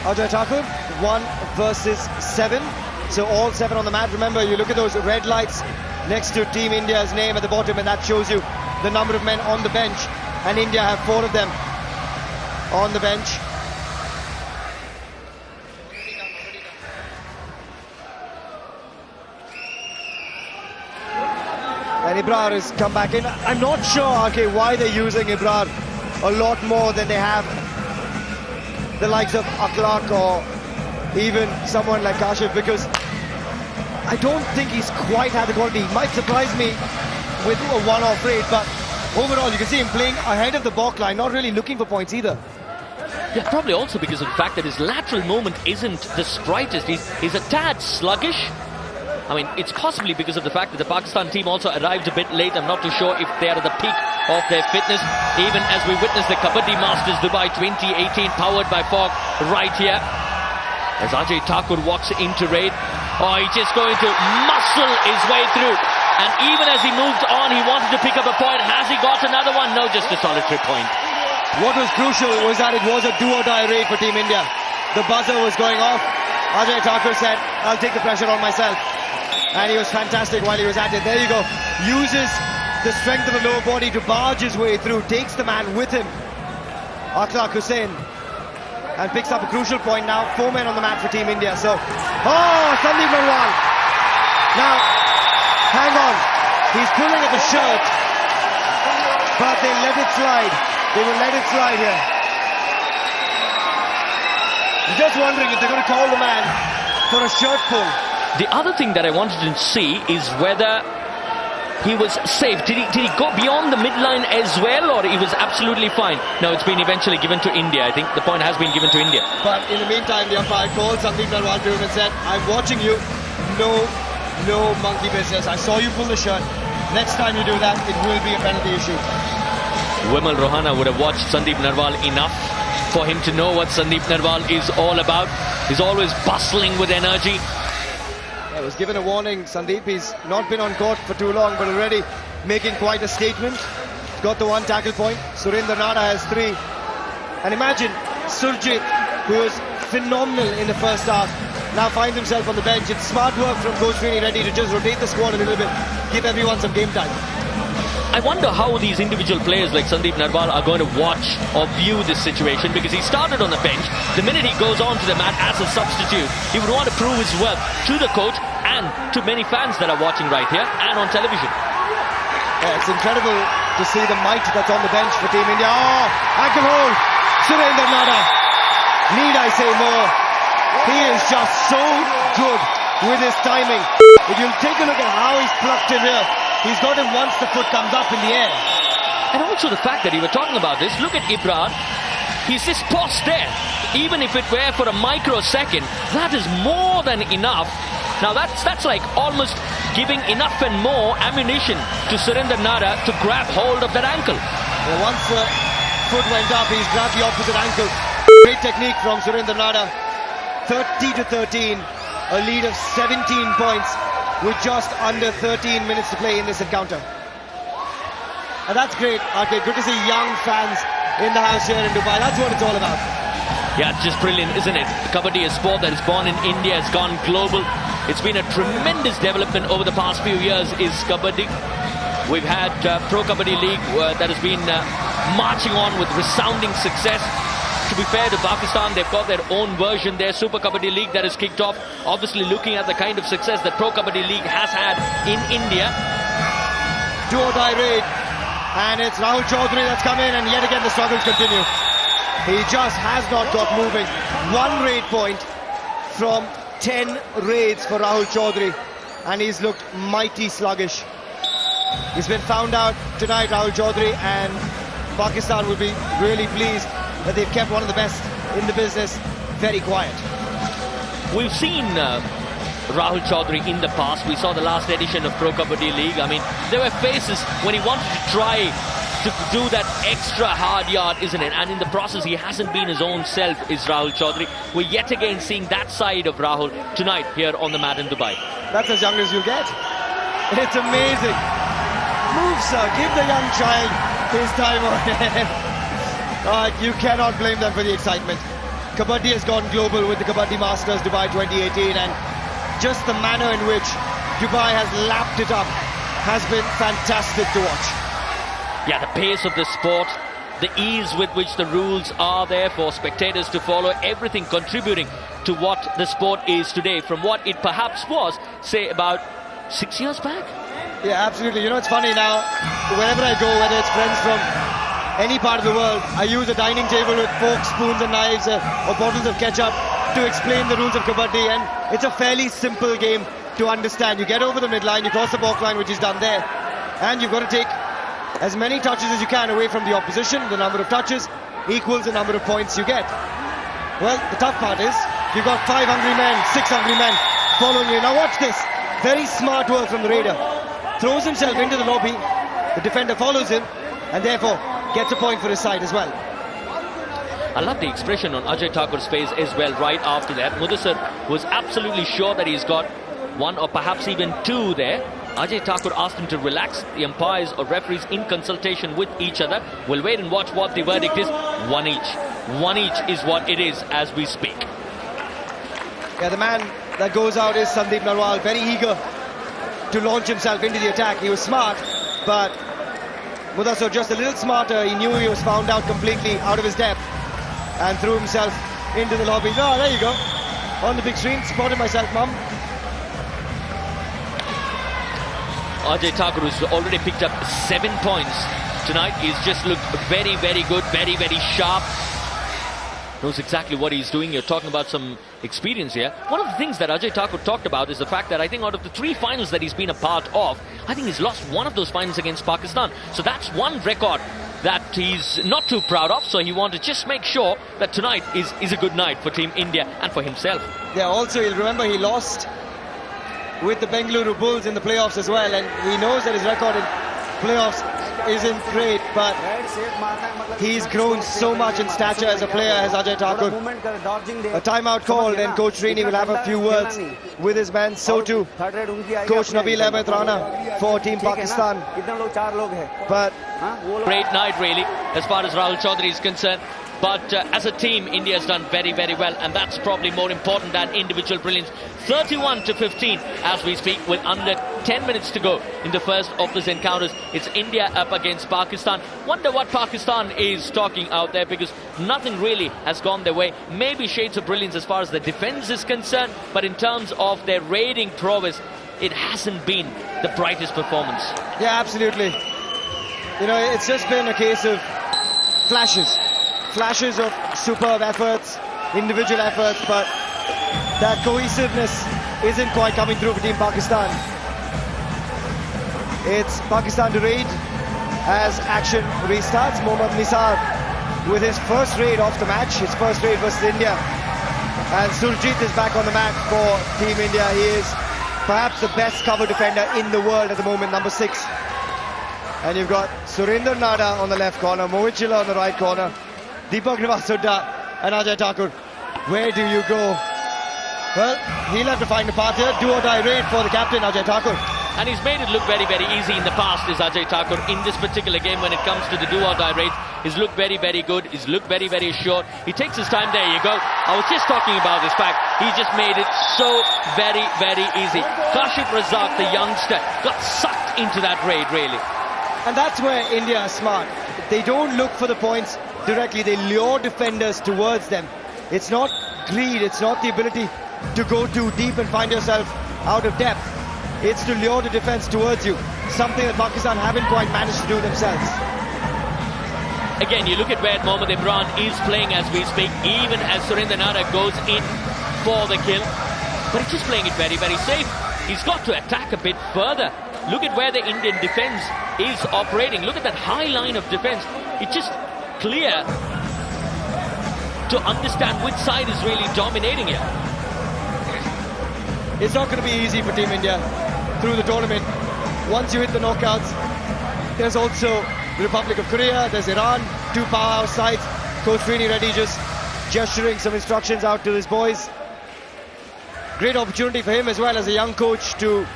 B: Ajay Thakur, 1 versus 7. So all 7 on the mat. Remember, you look at those red lights next to Team India's name at the bottom, and that shows you the number of men on the bench. And India have 4 of them on the bench. And Ibrar has come back in. I'm not sure, okay, why they're using Ibrar a lot more than they have the likes of Akhlaq or even someone like Kashif, because I don't think he's quite had the quality. He might surprise me with a one-off rate, but overall you can see him playing ahead of the back line, not really looking for points either.
A: Yeah, probably also because of the fact that his lateral movement isn't the brightest. He's a tad sluggish. I mean, it's possibly because of the fact that the Pakistan team also arrived a bit late. I'm not too sure if they're at the peak of their fitness, even as we witness the Kabaddi Masters Dubai 2018 powered by fog right here. As Ajay Thakur walks into raid, he's just going to muscle his way through. And even as he moved on, he wanted to pick up a point. Has he got another one? No, just a solitary point.
B: What was crucial was that it was a do-or-die raid for Team India. The buzzer was going off. Ajay Thakur said, I'll take the pressure on myself. And he was fantastic while he was at it. There you go. Uses the strength of the lower body to barge his way through. Takes the man with him, Akhlaq Hussain. And picks up a crucial point now. 4 men on the mat for Team India. So, Sandeep Narwal. Now, hang on. He's pulling at the shirt. But they let it slide. They will let it slide here. I'm just wondering if they're going to call the man for a shirt pull.
A: The other thing that I wanted to see is whether he was safe. Did he go beyond the midline as well, or he was absolutely fine? No, it's been eventually given to India. I think the point has been given to India.
B: But in the meantime, the umpire called Sandeep Narwal to him and said, I'm watching you. No monkey business. I saw you pull the shirt. Next time you do that, it will be a penalty issue.
A: Vimal Rohana would have watched Sandeep Narwal enough for him to know what Sandeep Narwal is all about. He's always bustling with energy.
B: He was given a warning. Sandeep, he's not been on court for too long, but already making quite a statement. Got the 1 tackle point. Surinder Nada has 3. And imagine Surjit, who was phenomenal in the first half, now finds himself on the bench. It's smart work from Coach Srini Reddy to just rotate the squad a little bit, give everyone some game time.
A: I wonder how these individual players like Sandeep Narwal are going to watch or view this situation, because he started on the bench. The minute he goes on to the mat as a substitute, he would want to prove his worth to the coach and to many fans that are watching right here and on television.
B: Yeah, it's incredible to see the might that's on the bench for Team India. Ankle hold, Surinder Nada. Need I say more? He is just so good with his timing. If you take a look at how he's plucked him here, he's got him once the foot comes up in the air.
A: And also the fact that you were talking about this, look at Ibrar. He's just paused there. Even if it were for a microsecond, that is more than enough. Now that's like almost giving enough and more ammunition to Surinder Nada to grab hold of that ankle.
B: Well, once the foot went up, he's grabbed the opposite ankle. Great technique from Surinder Nada. 30-13, a lead of 17 points with just under 13 minutes to play in this encounter. And that's great. Okay, good to see young fans in the house here in Dubai. That's what it's all about.
A: Yeah, it's just brilliant, isn't it? Kabaddi, a sport that is born in India, has gone global. It's been a tremendous development over the past few years, is Kabaddi. We've had Pro Kabaddi League that has been marching on with resounding success. To be fair to Pakistan, they've got their own version, their Super Kabaddi League that has kicked off. Obviously looking at the kind of success that Pro Kabaddi League has had in India.
B: Do-or-die raid. And it's Rahul Chaudhary that's come in, and yet again the struggles continue. He just has not got moving. 1 raid point from 10 raids for Rahul Chaudhary, and he's looked mighty sluggish. He's been found out tonight, Rahul Chaudhary, and Pakistan will be really pleased that they've kept one of the best in the business very quiet.
A: We've seen Rahul Chaudhary in the past. We saw the last edition of Pro Kabaddi League. I mean, there were phases when he wanted to try to do that extra hard yard, isn't it? And in the process, he hasn't been his own self, is Rahul Chaudhary. We're yet again seeing that side of Rahul tonight here on the mat in Dubai.
B: That's as young as you get. It's amazing. Move, sir. Give the young child his time on. You cannot blame them for the excitement. Kabaddi has gone global with the Kabaddi Masters Dubai 2018, and just the manner in which Dubai has lapped it up has been fantastic to watch.
A: Yeah, the pace of the sport, the ease with which the rules are there for spectators to follow, everything contributing to what the sport is today from what it perhaps was, say, about 6 years back.
B: Yeah, absolutely. You know, it's funny now, wherever I go, whether it's friends from any part of the world, I use a dining table with forks, spoons and knives or bottles of ketchup to explain the rules of Kabaddi, and it's a fairly simple game to understand. You get over the midline, you cross the balk line, which is done there, and you've got to take as many touches as you can away from the opposition. The number of touches equals the number of points you get. Well, the tough part is you've got 5 hungry men, 6 hungry men following you. Now watch this. Very smart work from the raider. Throws himself into the lobby. The defender follows him and therefore gets a point for his side as well.
A: I love the expression on Ajay Thakur's face as well right after that. Mudassar was absolutely sure that he's got 1 or perhaps even 2 there. Ajay Thakur asked him to relax. The umpires or referees in consultation with each other will wait and watch what the verdict is. 1 each. 1 each is what it is as we speak.
B: Yeah, the man that goes out is Sandeep Narwal, very eager to launch himself into the attack. He was smart, but Mudassar just a little smarter. He knew he was found out completely out of his depth and threw himself into the lobby. No, there you go. On the big screen, spotted myself, mum.
A: Ajay Thakur, who's already picked up 7 points tonight, he's just looked very, very good, very, very sharp. Knows exactly what he's doing. You're talking about some experience here. One of the things that Ajay Thakur talked about is the fact that I think out of the 3 finals that he's been a part of, I think he's lost one of those finals against Pakistan. So that's one record that he's not too proud of. So he wanted to just make sure that tonight is a good night for Team India and for himself.
B: Yeah, also you'll remember he lost with the Bengaluru Bulls in the playoffs as well, and he knows that his record in playoffs isn't great, but he's grown so much in stature as a player as Ajay Thakur. A timeout called and Coach Rini will have a few words with his men. So too Coach Nabil Ahmed Rana for Team Pakistan. But
A: great night really as far as Rahul Chaudhary is concerned. But as a team, India has done very, very well, and that's probably more important than individual brilliance. 31-15 as we speak, with under 10 minutes to go in the first of these encounters. It's India up against Pakistan. Wonder what Pakistan is talking out there, because nothing really has gone their way. Maybe shades of brilliance as far as the defense is concerned, but in terms of their raiding prowess, it hasn't been the brightest performance.
B: yeah, absolutely. You know, it's just been a case of flashes of superb efforts, individual efforts, but that cohesiveness isn't quite coming through for Team Pakistan. It's Pakistan to raid as action restarts. Mohammad Nisar with his first raid off the match, his first raid versus India. And Surjit is back on the mat for Team India. He is perhaps the best cover defender in the world at the moment, number 6. And you've got Surinder Nada on the left corner, Mohit Chilla on the right corner, Deepak Sridhar and Ajay Thakur. Where do you go? Well, he'll have to find a path here. Do or die raid for the captain, Ajay Thakur.
A: And he's made it look very, very easy in the past, is Ajay Thakur. In this particular game, when it comes to the do or die raids, he's looked very, very good. He's looked very, very sure. He takes his time. There you go. I was just talking about this fact. He just made it so very, very easy. Kashif Razak, the youngster, got sucked into that raid, really.
B: And that's where India is smart. They don't look for the points directly. They lure defenders towards them. It's not greed. It's not the ability to go too deep and find yourself out of depth. It's to lure the defense towards you. Something that Pakistan haven't quite managed to do themselves.
A: Again, you look at where Mohammad Imran is playing as we speak, even as Surinder Nada goes in for the kill. But he's just playing it very, very safe. He's got to attack a bit further. Look at where the Indian defense is operating. Look at that high line of defense. It's just clear to understand which side is really dominating here.
B: It's not going to be easy for Team India through the tournament. Once you hit the knockouts, there's also the Republic of Korea, there's Iran, 2 powerhouse sides. Coach Rini Reddy just gesturing some instructions out to his boys. Great opportunity for him as well as a young coach to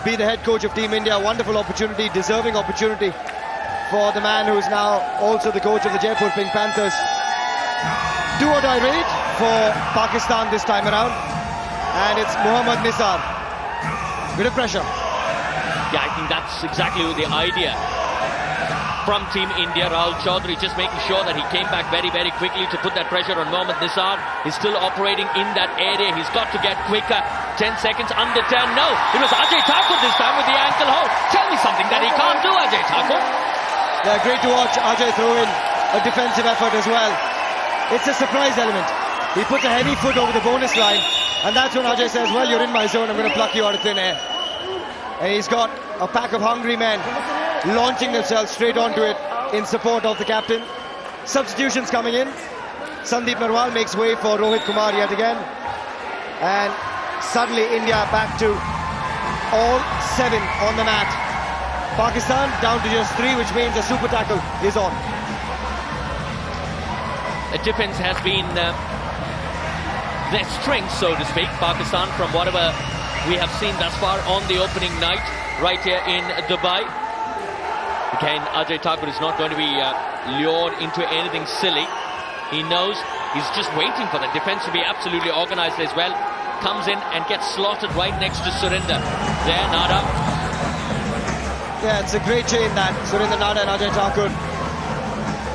B: be the head coach of Team India. Wonderful opportunity, deserving opportunity for the man who's now also the coach of the Jaipur Pink Panthers. Do or die raid for Pakistan this time around, and it's Mohammad Nisar Bit of pressure.
A: Yeah, I think that's exactly the idea from Team India. Rahul Chaudhary just making sure that he came back very, very quickly to put that pressure on Mohammad Nisar. He's still operating in that area. He's got to get quicker. 10 seconds under 10. No, it was Ajay Thakur this time with the ankle hold. Tell me something that he can't do, Ajay Thakur.
B: Yeah, great to watch Ajay throw in a defensive effort as well. It's a surprise element. He puts a heavy foot over the bonus line, and that's when Ajay says, well, you're in my zone, I'm going to pluck you out of thin air. And he's got a pack of hungry men launching themselves straight onto it in support of the captain. Substitutions coming in. Sandeep Narwal makes way for Rohit Kumar yet again. And suddenly India back to all 7 on the mat. Pakistan down to just 3, which means a super tackle is on.
A: The defense has been their strength, so to speak. Pakistan, from whatever we have seen thus far on the opening night right here in Dubai. Again, Ajay Thakur is not going to be lured into anything silly. He knows he's just waiting for the defense to be absolutely organized as well. Comes in and gets slotted right next to Surinder. There, Nada.
B: Yeah, it's a great chain that Surinder Nada and Ajay Thakur.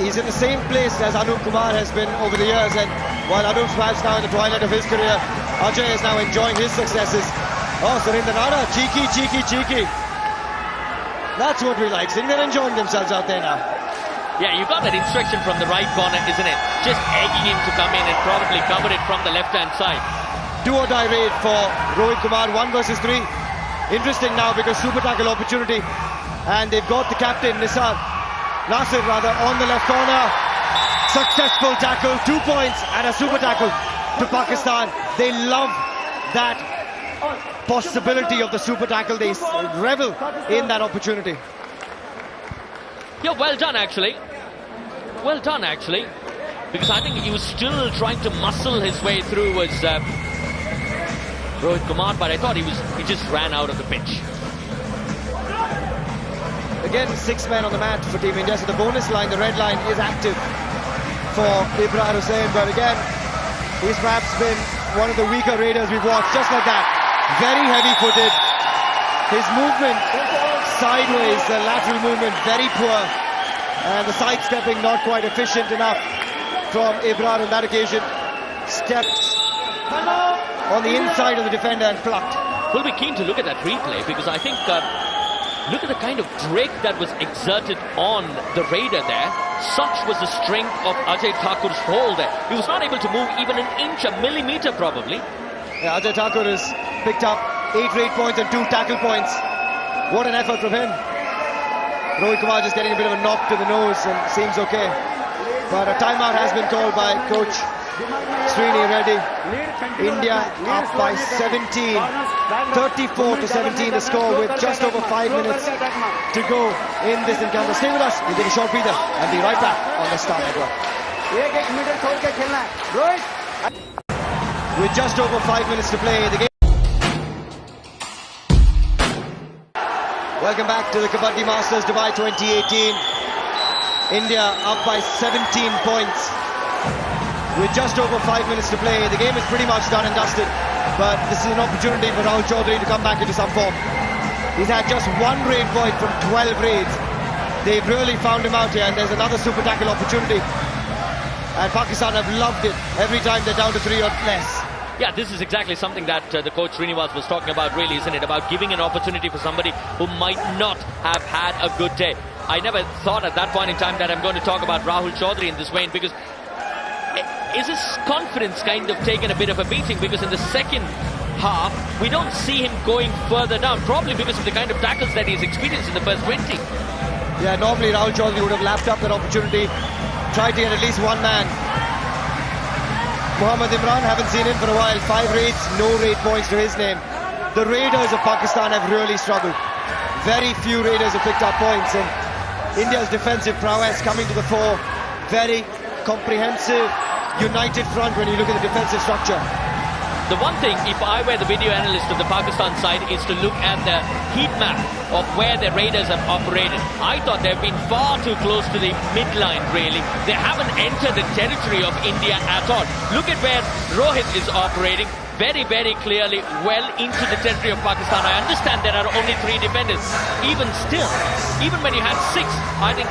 B: He's in the same place as Anup Kumar has been over the years, and while Anup's perhaps now in the twilight of his career, Ajay is now enjoying his successes. Oh, Surinder Nada, cheeky, cheeky, cheeky. That's what we like, seeing they're enjoying themselves out there now.
A: Yeah, you got that instruction from the right corner, isn't it? Just egging him to come in and probably cover it from the left-hand side.
B: Do or die raid for Rohit Kumar, 1 versus 3. Interesting now because super tackle opportunity, and they've got the captain Nasir on the left corner. Successful tackle, 2 points and a super tackle to Pakistan. They love that possibility of the super tackle. They revel in that opportunity.
A: Yeah, well done actually. Well done actually. Because I think he was still trying to muscle his way through was Rohit Kumar, but I thought he just ran out of the pitch.
B: Again, 6 men on the mat for Team India, so the bonus line, the red line, is active for Ibrahim Hussain, but again, he's perhaps been one of the weaker raiders we've watched, just like that. Very heavy-footed. His movement sideways, the lateral movement, very poor, and the sidestepping not quite efficient enough from Ibrahim on that occasion. Steps on the inside of the defender and plucked.
A: We'll be keen to look at that replay because I think look at the kind of drag that was exerted on the raider there. Such was the strength of Ajay Thakur's hold there. He was not able to move even an inch, a millimeter probably.
B: Yeah, Ajay Thakur has picked up 8 raid points and 2 tackle points. What an effort from him. Rohit Kumar just getting a bit of a knock to the nose and seems okay. But a timeout has been called by coach Srini Reddy. India up by 17. 34-17 the score with just over 5 minutes to go in this encounter. Stay with us, we'll take a short breather and be right back on the Star Network. With just over 5 minutes to play the game. Welcome back to the Kabaddi Masters Dubai 2018. India up by 17 points. With just over 5 minutes to play, the game is pretty much done and dusted. But this is an opportunity for Rahul Chaudhary to come back into some form. He's had just 1 raid point from 12 raids. They've really found him out here, and there's another super tackle opportunity. And Pakistan have loved it every time they're down to 3 or less.
A: Yeah, this is exactly something that the coach Srinivas was talking about, really, isn't it? About giving an opportunity for somebody who might not have had a good day. I never thought at that point in time that I'm going to talk about Rahul Chaudhary in this vein, because is his confidence kind of taken a bit of a beating? Because in the second half, we don't see him going further down, probably because of the kind of tackles that he's experienced in the first 20.
B: Yeah, normally Rahul Chaudhary would have lapped up that opportunity, tried to get at least 1 man. Mohammad Imran, haven't seen him for a while. 5 raids, no raid points to his name. The Raiders of Pakistan have really struggled. Very few Raiders have picked up points, and India's defensive prowess coming to the fore. Very comprehensive, united front when you look at the defensive structure.
A: The one thing, if I were the video analyst of the Pakistan side, is to look at the heat map of where the Raiders have operated. I thought they've been far too close to the midline, really. They haven't entered the territory of India at all. Look at where Rohit is operating. very, very clearly well into the territory of Pakistan. I understand there are only 3 defenders. Even still, even when you had 6, I think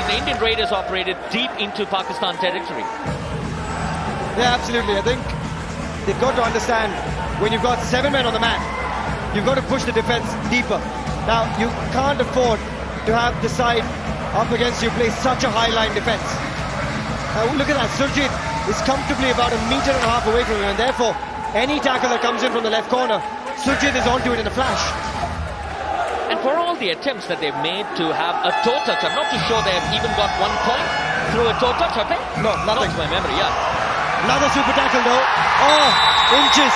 A: the Indian Raiders operated deep into Pakistan territory.
B: Yeah, absolutely. I think they've got to understand, when you've got 7 men on the mat, you've got to push the defense deeper. Now, you can't afford to have the side up against you play such a high line defense. Now, look at that. Surjit is comfortably about 1.5 meters away from him, and therefore, any tackle that comes in from the left corner, Surjit is onto it in a flash.
A: And for all the attempts that they've made to have a toe touch, I'm not too sure they've even got 1 point through a toe touch, have they?
B: No, nothing.
A: Not to my memory, yeah.
B: Another super tackle though. Oh, inches.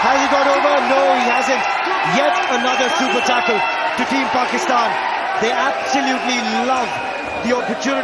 B: Has he got over? No, he hasn't. Yet another super tackle to Team Pakistan. They absolutely love the opportunity